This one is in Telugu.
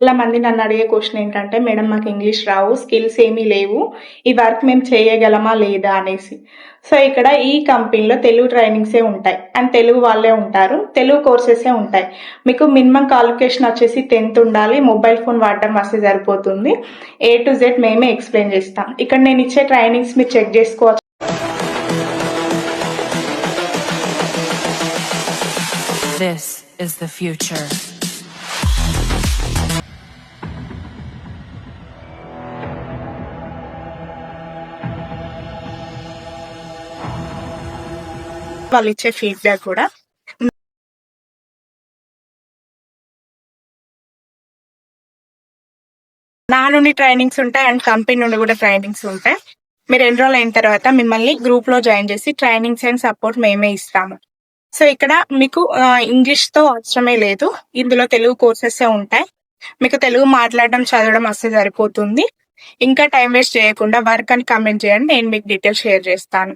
చాలా మంది నన్ను అడిగే క్వశ్చన్ ఏంటంటే, మేడం మాకు ఇంగ్లీష్ రావు, స్కిల్స్ ఏమీ లేవు, ఈ వర్క్ మేము చేయగలమా లేదా అనేసి. సో ఇక్కడ ఈ కంపెనీలో తెలుగు ట్రైనింగ్సే ఉంటాయి అండ్ తెలుగు వాళ్ళే ఉంటారు, తెలుగు కోర్సెసే ఉంటాయి. మీకు మినిమం క్వాలిఫికేషన్ వచ్చేసి 10th ఉండాలి, మొబైల్ ఫోన్ వాడడం వస్తే సరిపోతుంది. A to Z మేమే ఎక్స్ప్లెయిన్ చేస్తాం. ఇక్కడ నేను ఇచ్చే ట్రైనింగ్స్ మీరు చెక్ చేసుకోవచ్చు. This is the future. వాళ్ళు ఇచ్చే ఫీడ్బ్యాక్ కూడా నా నుండి ట్రైనింగ్స్ ఉంటాయి అండ్ కంపెనీ నుండి కూడా ట్రైనింగ్స్ ఉంటాయి. మీరు ఎన్రోల్ అయిన తర్వాత మిమ్మల్ని గ్రూప్ లో జాయిన్ చేసి ట్రైనింగ్స్ అండ్ సపోర్ట్ మేమే ఇస్తాము. సో ఇక్కడ మీకు ఇంగ్లీష్ తో అవసరమే లేదు, ఇందులో తెలుగు కోర్సెస్ ఉంటాయి. మీకు తెలుగు మాట్లాడడం చదవడం వస్తే సరిపోతుంది. ఇంకా టైం వేస్ట్ చేయకుండా వర్క్ అని కమెంట్ చేయండి, నేను మీకు డీటెయిల్స్ షేర్ చేస్తాను.